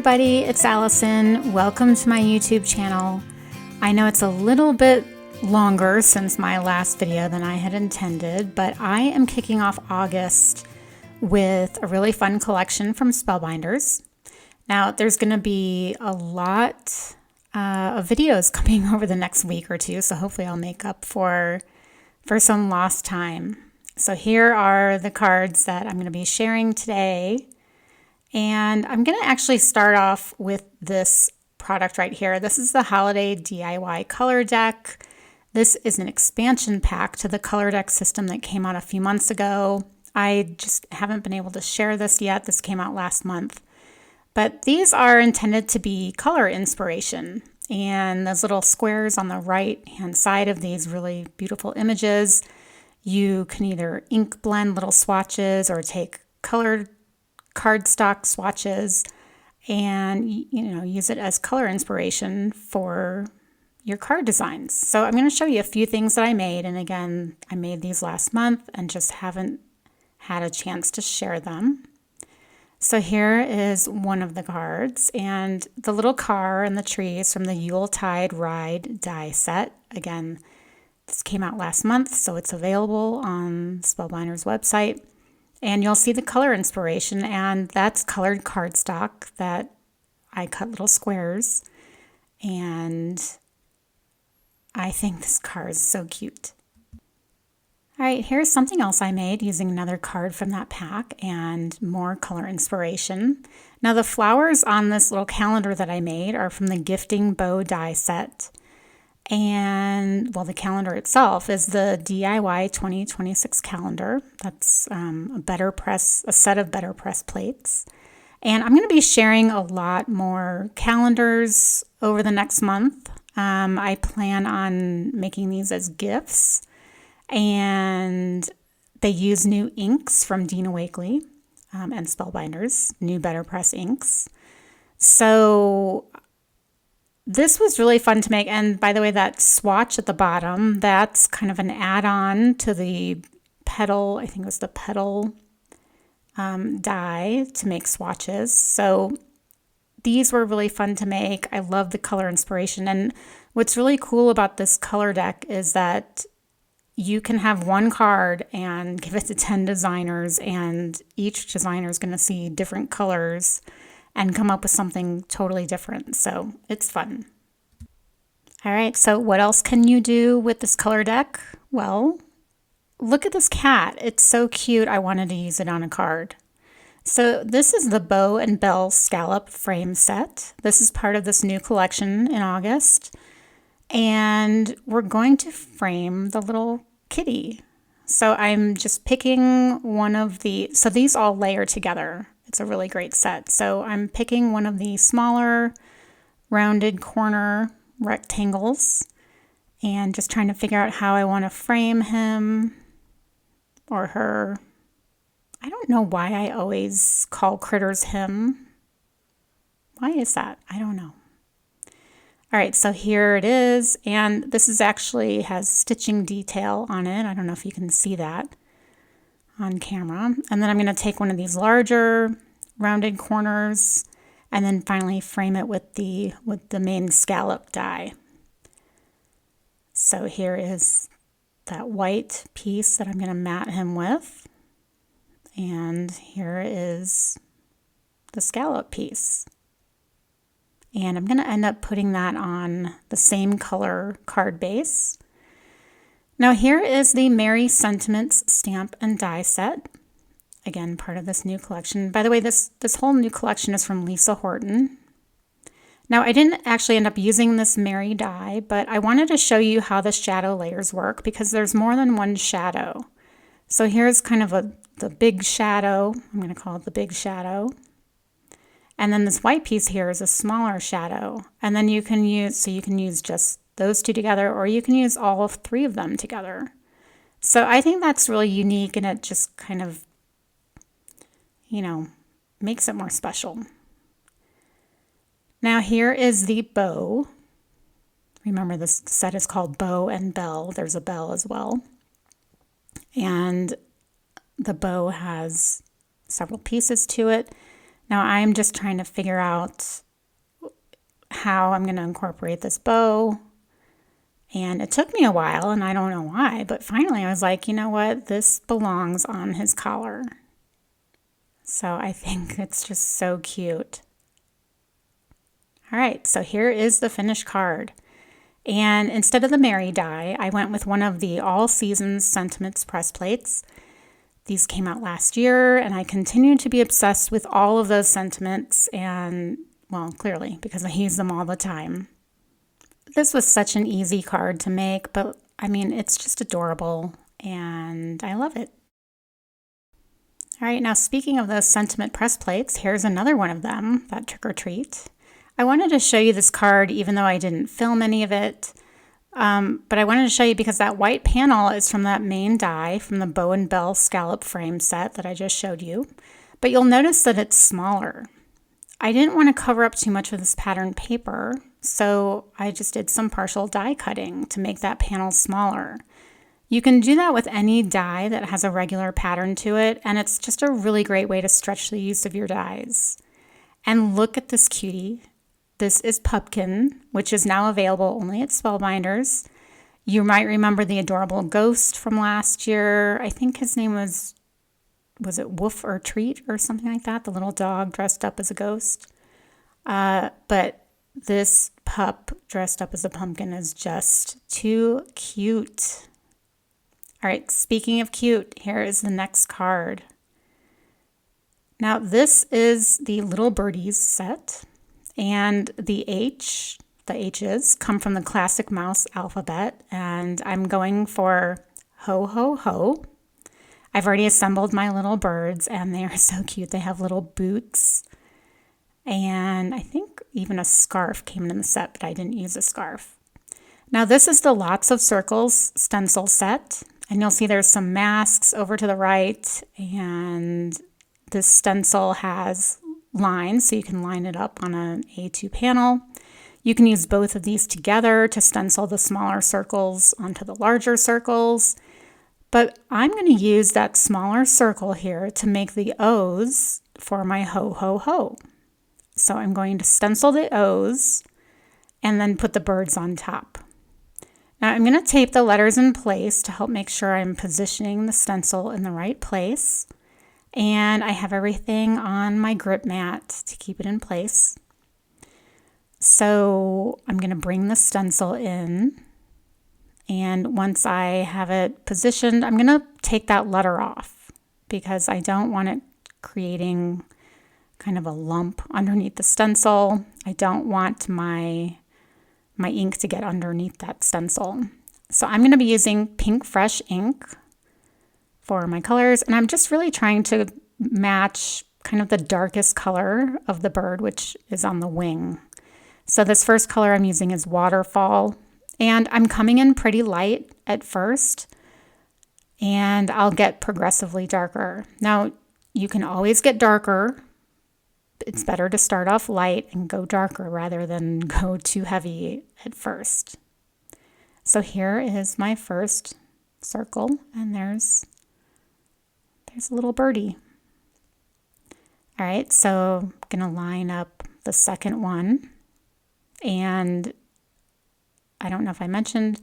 everybody, it's Allison. Welcome to my YouTube channel. I know it's a little bit longer since my last video than I had intended, but I am kicking off August with a really fun collection from Spellbinders. Now, there's going to be a lot of videos coming over the next week or two, so hopefully I'll make up for some lost time. So here are the cards that I'm going to be sharing today. And I'm going to actually start off with this product right here. This is the Holiday DIY Color Deck. This is an expansion pack to the Color Deck system that came out a few months ago. I just haven't been able to share this yet. This came out last month. But these are intended to be color inspiration. And those little squares on the right-hand side of these really beautiful images, you can either ink blend little swatches or take colored cardstock swatches and use it as color inspiration for your card designs. So I'm going to show you a few things that I made, and again, I made these last month and just haven't had a chance to share them. So here is one of the cards, and the little car and the trees from the Yuletide Ride Die Set. Again, this came out last month, so it's available on Spellbinders' website. And you'll see the color inspiration, and that's colored cardstock that I cut little squares. And I think this card is so cute. All right, here's something else I made using another card from that pack and more color inspiration. Now the flowers on this little calendar that I made are from the Gifting Bow Die Set. And, well, the calendar itself is the DIY 2026 calendar. That's a set of BetterPress plates. And I'm going to be sharing a lot more calendars over the next month. I plan on making these as gifts. And they use new inks from Dina Wakley and Spellbinders, new BetterPress inks. So this was really fun to make, and by the way, that swatch at the bottom, that's kind of an add-on to the Petal, I think it was the Petal die to make swatches. So these were really fun to make. I love the color inspiration, and what's really cool about this color deck is that you can have one card and give it to 10 designers, and each designer is going to see different colors and come up with something totally different. So it's fun. All right, so what else can you do with this color deck? Well, look at this cat. It's so cute. I wanted to use it on a card. So this is the Bow and Bell Scallop frame set. This is part of this new collection in August. And we're going to frame the little kitty. So I'm just picking one of so these all layer together. It's a really great set. So I'm picking one of the smaller rounded corner rectangles and just trying to figure out how I want to frame him or her. I don't know why I always call critters him. Why is that? I don't know. All right, so here it is. And this is actually has stitching detail on it. I don't know if you can see that on camera. And then I'm going to take one of these larger rounded corners and then finally frame it with the main scallop die. So here is that white piece that I'm going to mat him with. And here is the scallop piece. And I'm going to end up putting that on the same color card base. Now here is the Merry Sentiments stamp and die set. Again, part of this new collection. By the way, this whole new collection is from Lisa Horton. Now I didn't actually end up using this Merry die, but I wanted to show you how the shadow layers work because there's more than one shadow. So here's kind of the big shadow. I'm going to call it the big shadow. And then this white piece here is a smaller shadow. And then you can use just those two together, or you can use all of three of them together. So I think that's really unique, and it just kind of, makes it more special. Now here is the bow. Remember, this set is called Bow and Bell. There's a bell as well. And the bow has several pieces to it. Now I'm just trying to figure out how I'm going to incorporate this bow. And it took me a while, and I don't know why, but finally I was like, you know what? This belongs on his collar. So I think it's just so cute. All right, so here is the finished card. And instead of the Merry die, I went with one of the All Seasons Sentiments press plates. These came out last year, and I continue to be obsessed with all of those sentiments, and, well, clearly, because I use them all the time. This was such an easy card to make, but I mean, it's just adorable, and I love it. All right, now speaking of those sentiment press plates, here's another one of them, that Trick or Treat. I wanted to show you this card even though I didn't film any of it, but I wanted to show you because that white panel is from that main die from the Bow and Bell Scallop frame set that I just showed you, but you'll notice that it's smaller. I didn't want to cover up too much with this patterned paper, so I just did some partial die cutting to make that panel smaller. You can do that with any die that has a regular pattern to it, and it's just a really great way to stretch the use of your dies. And look at this cutie. This is Pupkin, which is now available only at Spellbinders. You might remember the adorable ghost from last year. I think his name was it Woof or Treat or something like that? The little dog dressed up as a ghost. But this pup dressed up as a pumpkin is just too cute. All right, speaking of cute, here is the next card. Now this is the Little Birdies set, and the H's come from the classic mouse alphabet, and I'm going for ho, ho, ho. I've already assembled my little birds, and they are so cute. They have little boots, and I think even a scarf came in the set, but I didn't use a scarf. Now this is the Lots of Circles stencil set, and you'll see there's some masks over to the right, and this stencil has lines, so you can line it up on an A2 panel. You can use both of these together to stencil the smaller circles onto the larger circles. But I'm going to use that smaller circle here to make the O's for my ho, ho, ho. So I'm going to stencil the O's and then put the birds on top. Now I'm going to tape the letters in place to help make sure I'm positioning the stencil in the right place. And I have everything on my grip mat to keep it in place. So I'm going to bring the stencil in. And once I have it positioned, I'm going to take that letter off because I don't want it creating kind of a lump underneath the stencil. I don't want my ink to get underneath that stencil. So I'm going to be using pink fresh ink for my colors, and I'm just really trying to match kind of the darkest color of the bird, which is on the wing. So this first color I'm using is Waterfall, and I'm coming in pretty light at first, and I'll get progressively darker. Now, you can always get darker. It's better to start off light and go darker rather than go too heavy at first. So here is my first circle, and there's a little birdie. All right, so I'm gonna line up the second one. And I don't know if I mentioned,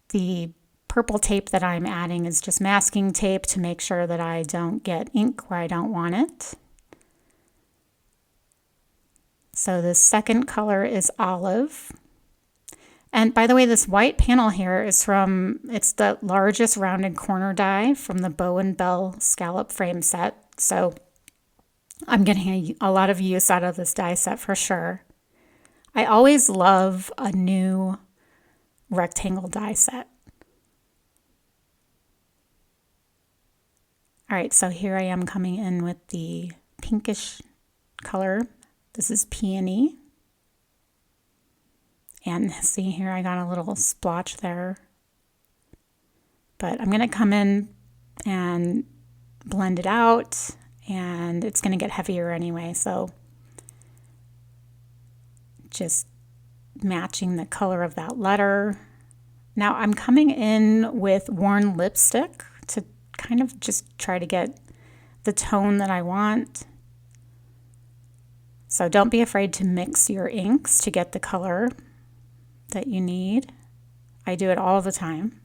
the purple tape that I'm adding is just masking tape to make sure that I don't get ink where I don't want it. So the second color is Olive. And by the way, this white panel here is it's the largest rounded corner die from the Bow and Bell Scallop frame set. So I'm getting a lot of use out of this die set for sure. I always love a new rectangle die set. All right, so here I am coming in with the pinkish color. This is Peony. And see here, I got a little splotch there. But I'm going to come in and blend it out, and it's going to get heavier anyway. So just matching the color of that letter. Now I'm coming in with worn lipstick to kind of just try to get the tone that I want. So don't be afraid to mix your inks to get the color that you need. I do it all the time.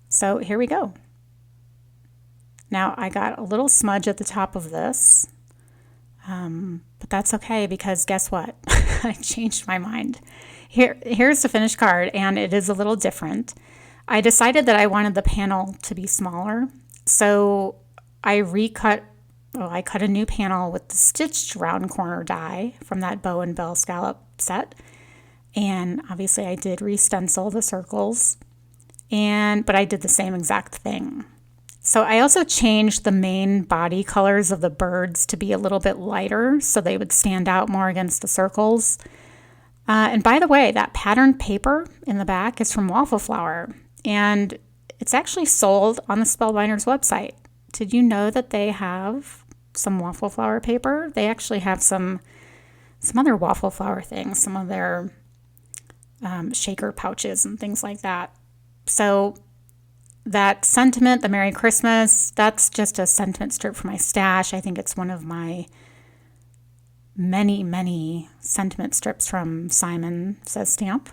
So here we go. Now I got a little smudge at the top of this, but that's okay because guess what? I changed my mind. Here's the finished card, and it is a little different. I decided that I wanted the panel to be smaller, so I cut a new panel with the stitched round corner die from that Bow and Bell Scallop set, and obviously I did re-stencil the circles, but I did the same exact thing. So I also changed the main body colors of the birds to be a little bit lighter so they would stand out more against the circles. And by the way, that patterned paper in the back is from Waffle Flower, and it's actually sold on the Spellbinders website. Did you know that they have some Waffle Flower paper? They actually have some other Waffle Flower things, some of their shaker pouches and things like that. So that sentiment, the Merry Christmas, that's just a sentiment strip for my stash. I think it's one of my many, many sentiment strips from Simon Says Stamp.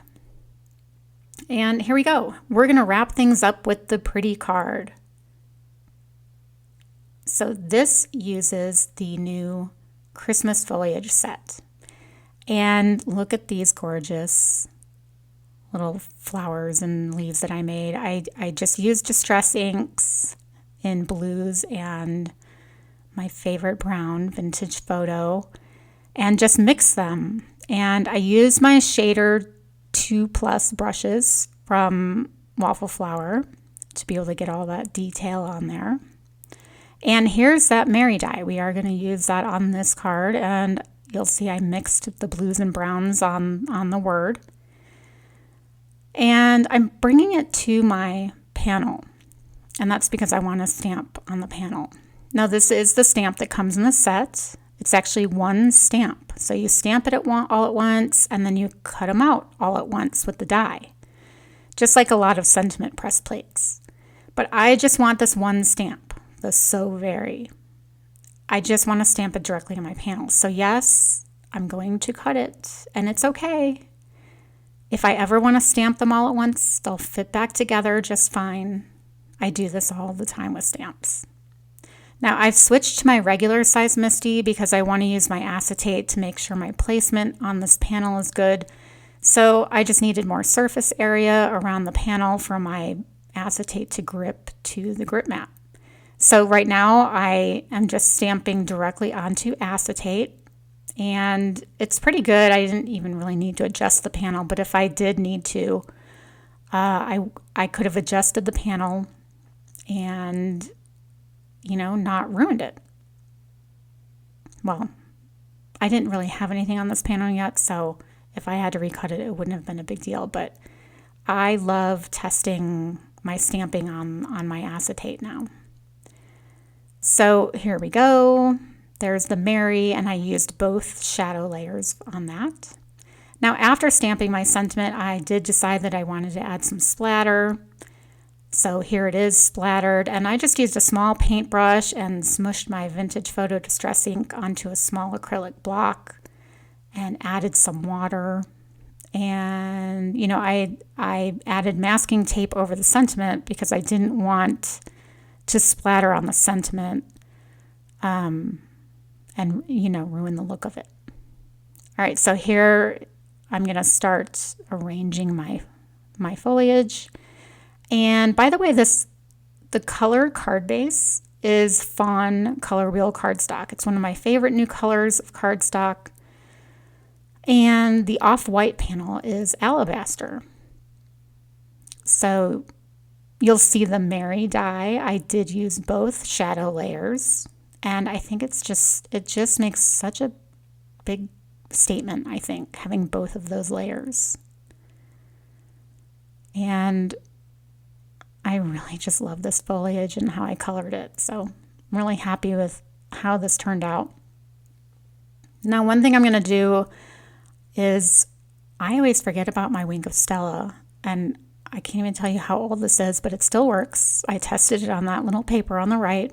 And here we go. We're going to wrap things up with the pretty card. So this uses the new Christmas Foliage set. And look at these gorgeous little flowers and leaves that I made. I just used distress inks in blues and my favorite brown vintage photo and just mixed them. And I used my shader 2+ brushes from Waffle Flower to be able to get all that detail on there. And here's that Mary die. We are going to use that on this card, and you'll see I mixed the blues and browns on the word. And I'm bringing it to my panel, and that's because I want to stamp on the panel. Now this is the stamp that comes in the set. It's actually one stamp. So you stamp it all at once, and then you cut them out all at once with the die, just like a lot of sentiment press plates. But I just want this one stamp, the So Very. I just want to stamp it directly on my panel. So yes, I'm going to cut it, and it's okay. If I ever want to stamp them all at once, they'll fit back together just fine. I do this all the time with stamps. Now I've switched to my regular size MISTI because I want to use my acetate to make sure my placement on this panel is good. So I just needed more surface area around the panel for my acetate to grip to the grip mat. So right now I am just stamping directly onto acetate, and it's pretty good. I didn't even really need to adjust the panel, but if I did need to, I could have adjusted the panel and, not ruined it. Well, I didn't really have anything on this panel yet, so if I had to recut it, it wouldn't have been a big deal, but I love testing my stamping on my acetate now. So here we go. There's the Mary, and I used both shadow layers on that. Now after stamping my sentiment, I did decide that I wanted to add some splatter. So here it is splattered, and I just used a small paintbrush and smushed my vintage photo distress ink onto a small acrylic block and added some water. And I added masking tape over the sentiment because I didn't want to splatter on the sentiment and ruin the look of it. All right, so here I'm going to start arranging my foliage. And by the way, the color card base is Fawn ColorWheel cardstock. It's one of my favorite new colors of cardstock. And the off-white panel is Alabaster. So you'll see the Mary die. I did use both shadow layers, and I think it just makes such a big statement, I think, having both of those layers. And I really just love this foliage and how I colored it. So I'm really happy with how this turned out. Now, one thing I'm going to do is I always forget about my Wink of Stella, and I can't even tell you how old this is, but it still works. I tested it on that little paper on the right,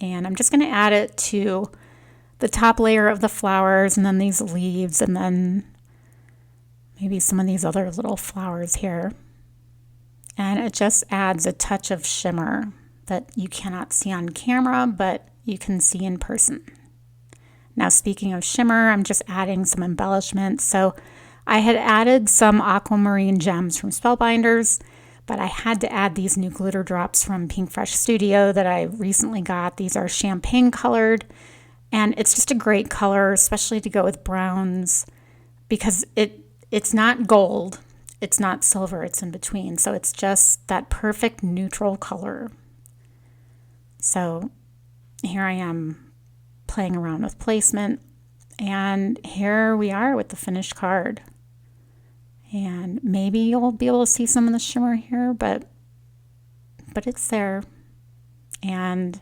and I'm just going to add it to the top layer of the flowers and then these leaves and then maybe some of these other little flowers here. And it just adds a touch of shimmer that you cannot see on camera, but you can see in person. Now, speaking of shimmer, I'm just adding some embellishments. So I had added some aquamarine gems from Spellbinders, but I had to add these new glitter drops from Pink Fresh Studio that I recently got. These are champagne colored, and it's just a great color, especially to go with browns, because it's not gold, it's not silver, it's in between. So it's just that perfect neutral color. So here I am playing around with placement, and here we are with the finished card. And maybe you'll be able to see some of the shimmer here, but it's there. And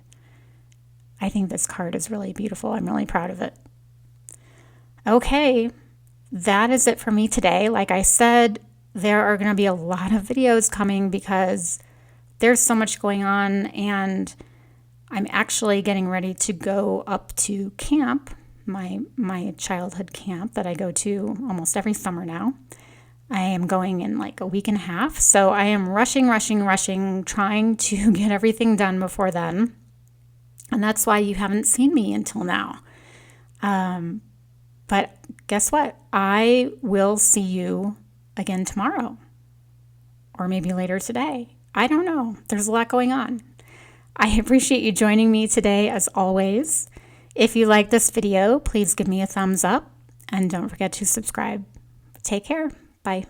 I think this card is really beautiful. I'm really proud of it. Okay, that is it for me today. Like I said, there are going to be a lot of videos coming because there's so much going on, and I'm actually getting ready to go up to camp, my childhood camp that I go to almost every summer now. I am going in like a week and a half, so I am rushing, trying to get everything done before then. And that's why you haven't seen me until now. But guess what? I will see you again tomorrow, or maybe later today. I don't know. There's a lot going on. I appreciate you joining me today as always. If you like this video, please give me a thumbs up and don't forget to subscribe. Take care. Bye.